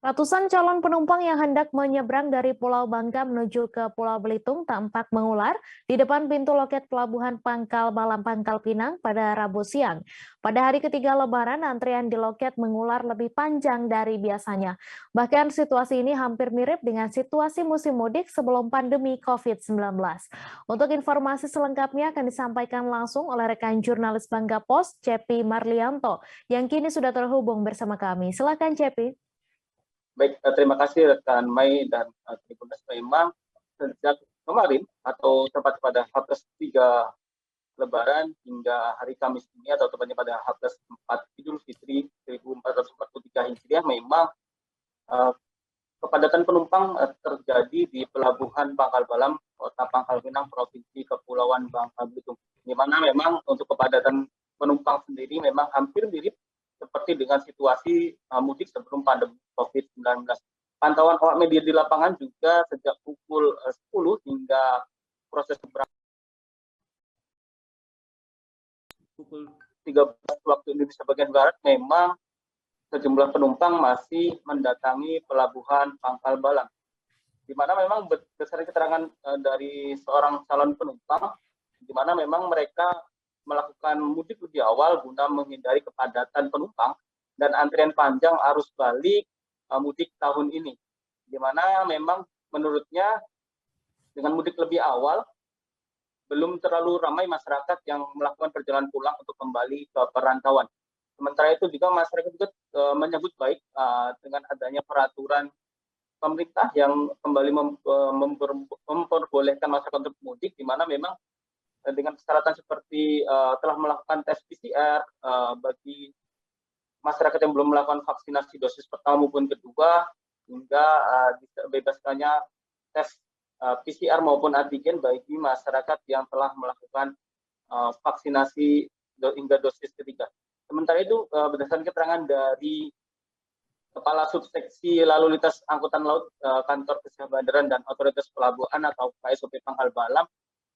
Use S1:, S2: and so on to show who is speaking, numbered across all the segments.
S1: Ratusan calon penumpang yang hendak menyeberang dari Pulau Bangka menuju ke Pulau Belitung tampak mengular di depan pintu loket pelabuhan Pangkal Balam Pangkal Pinang pada Rabu siang. Pada hari ketiga Lebaran, antrian di loket mengular lebih panjang dari biasanya. Bahkan situasi ini hampir mirip dengan situasi musim mudik sebelum pandemi COVID-19. Untuk informasi selengkapnya akan disampaikan langsung oleh rekan jurnalis Bangka Post, Cepi Marlianto, yang kini sudah terhubung bersama kami. Silakan Cepi.
S2: Baik, terima kasih rekan Mai dan Tribuners. Memang sejak kemarin atau tepat pada H+3 Lebaran hingga hari Kamis ini atau tepatnya pada H+4 Idul Fitri 1443 Hijriah, memang kepadatan penumpang terjadi di Pelabuhan Pangkal Balam, Kota Pangkal Pinang, Provinsi Kepulauan Bangka Belitung. Di mana memang untuk kepadatan penumpang sendiri memang hampir mirip seperti dengan situasi mudik sebelum pandemi COVID-19. Pantauan awak media di lapangan juga sejak pukul 10 hingga proses pukul 13 waktu Indonesia bagian Barat, memang sejumlah penumpang masih mendatangi Pelabuhan Pangkal Balam, di mana memang berdasarkan keterangan dari seorang calon penumpang, di mana memang mereka melakukan mudik lebih awal guna menghindari kepadatan penumpang dan antrian panjang arus balik mudik tahun ini, di mana memang menurutnya dengan mudik lebih awal belum terlalu ramai masyarakat yang melakukan perjalanan pulang untuk kembali ke perantauan. Sementara itu juga masyarakat juga menyambut baik dengan adanya peraturan pemerintah yang kembali memperbolehkan masyarakat untuk mudik, di mana memang dengan persyaratan seperti telah melakukan tes PCR bagi masyarakat yang belum melakukan vaksinasi dosis pertama maupun kedua, hingga dibebaskannya tes PCR maupun antigen bagi masyarakat yang telah melakukan vaksinasi hingga dosis ketiga. Sementara itu berdasarkan keterangan dari Kepala Subseksi Lalu Lintas Angkutan Laut Kantor Kesehatan Bandaran dan Otoritas Pelabuhan atau KSOP Pangkal Balam,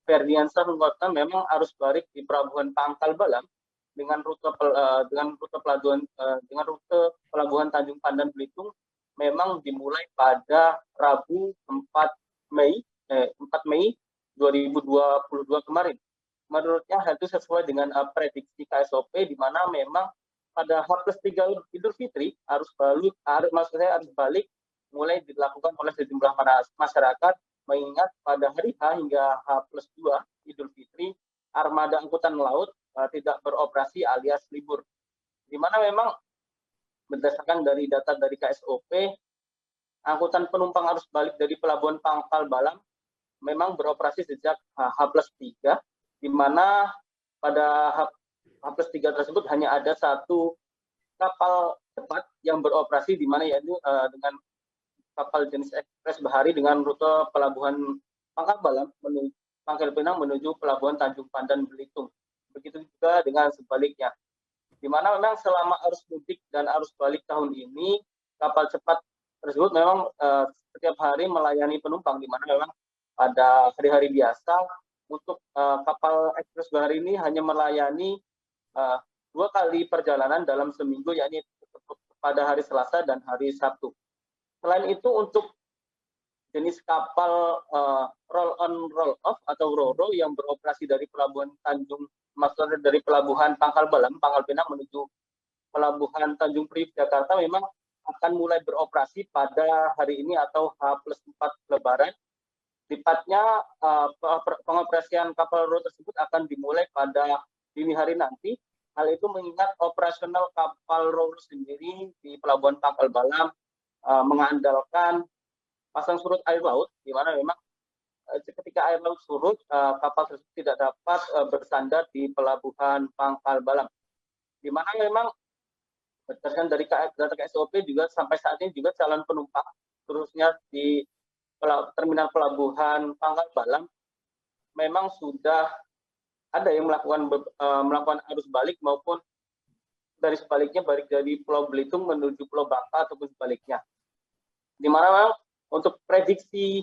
S2: Ferdiansyah mengatakan memang arus balik di Pelabuhan Pangkal Balam dengan rute pelabuhan Tanjung Pandan Belitung memang dimulai pada Rabu 4 Mei 2022 kemarin. Menurutnya hal itu sesuai dengan prediksi KSOP, di mana memang pada H+3 Idul Fitri arus balik mulai dilakukan oleh sejumlah masyarakat, mengingat pada hari H hingga H+2 Idul Fitri armada angkutan laut tidak beroperasi alias libur, di mana memang berdasarkan dari data dari KSOP, angkutan penumpang arus balik dari Pelabuhan Pangkal Balam memang beroperasi sejak H+3, di mana pada H+3 tersebut hanya ada satu kapal cepat yang beroperasi, di mana yaitu dengan kapal jenis ekspres bahari dengan rute Pelabuhan Pangkal Balam Pangkal Pinang menuju Pelabuhan Tanjung Pandan Belitung. Begitu juga dengan sebaliknya, di mana memang selama arus mudik dan arus balik tahun ini kapal cepat tersebut memang setiap hari melayani penumpang, di mana memang pada hari-hari biasa untuk kapal ekspres bahari ini hanya melayani 2 kali perjalanan dalam seminggu, yakni pada hari Selasa dan hari Sabtu. Selain itu, untuk jenis kapal roll on roll off atau RoRo yang beroperasi dari Pelabuhan dari Pelabuhan Pangkal Balam, Pangkal Pinang menuju Pelabuhan Tanjung Priok Jakarta memang akan mulai beroperasi pada hari ini atau H+4 Lebaran. Tepatnya pengoperasian kapal RoRo tersebut akan dimulai pada dini hari nanti. Hal itu mengingat operasional kapal RoRo sendiri di Pelabuhan Pangkal Balam mengandalkan pasang surut air laut, di mana memang ketika air laut surut, kapal tersebut tidak dapat bersandar di Pelabuhan Pangkal Balam, di mana memang berdasarkan dari data KSOP juga sampai saat ini juga calon penumpang terusnya di terminal Pelabuhan Pangkal Balam memang sudah ada yang melakukan arus balik maupun dari sebaliknya, balik dari Pulau Belitung menuju Pulau Bangka ataupun sebaliknya, di mana untuk prediksi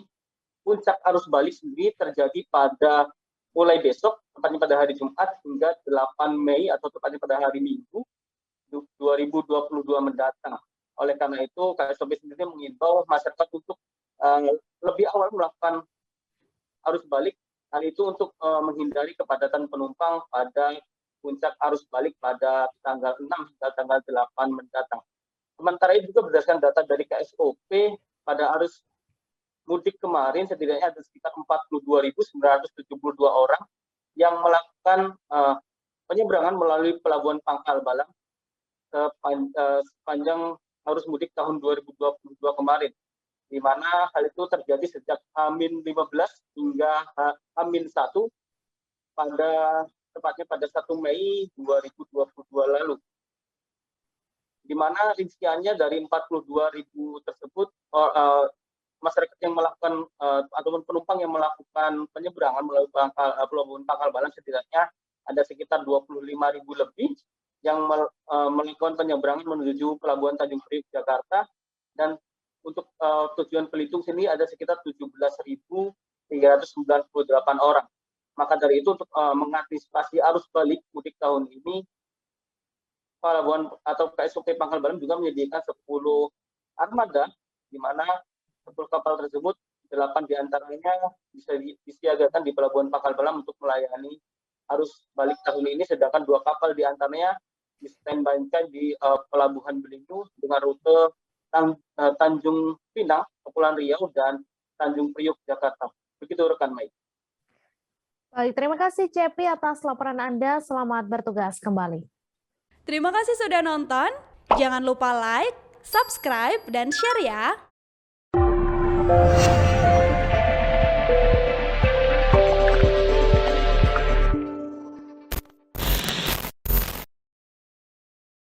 S2: puncak arus balik sendiri terjadi pada mulai besok, tepatnya pada hari Jumat hingga 8 Mei atau tepatnya pada hari Minggu 2022 mendatang. Oleh karena itu, KSOP sendiri mengimbau masyarakat untuk lebih awal melakukan arus balik. Hal itu untuk menghindari kepadatan penumpang pada puncak arus balik pada tanggal 6 hingga tanggal 8 mendatang. Sementara itu juga berdasarkan data dari KSOP, pada arus mudik kemarin setidaknya ada sekitar 42.972 orang yang melakukan penyeberangan melalui Pelabuhan Pangkal Balang sepanjang arus mudik tahun 2022 kemarin, di mana hal itu terjadi sejak H-15 hingga H-1 tepatnya pada 1 Mei 2022 lalu. Di mana rinciannya dari 42.000 tersebut, masyarakat yang melakukan ataupun penumpang yang melakukan penyeberangan melalui Pelabuhan Pangkal Balang setidaknya ada sekitar 25.000 lebih yang melakukan penyeberangan menuju Pelabuhan Tanjung Priok Jakarta, dan untuk tujuan Belitung sini ada sekitar 17.398 orang. Maka dari itu untuk mengantisipasi arus balik mudik tahun ini, Pelabuhan atau KSOP Pangkal Balang juga menyediakan 10 armada, di mana 10 kapal tersebut 8 diantaranya bisa disiagakan di Pelabuhan Pangkal Balang untuk melayani arus balik tahun ini, sedangkan 2 kapal diantaranya di standby-kan di Pelabuhan Belitung dengan rute Tanjung Pinang, Kepulauan Riau, dan Tanjung Priok, Jakarta. Begitu rekan Mai.
S1: Baik, terima kasih Cepi atas laporan Anda. Selamat bertugas kembali.
S3: Terima kasih sudah nonton. Jangan lupa like, subscribe, dan share ya.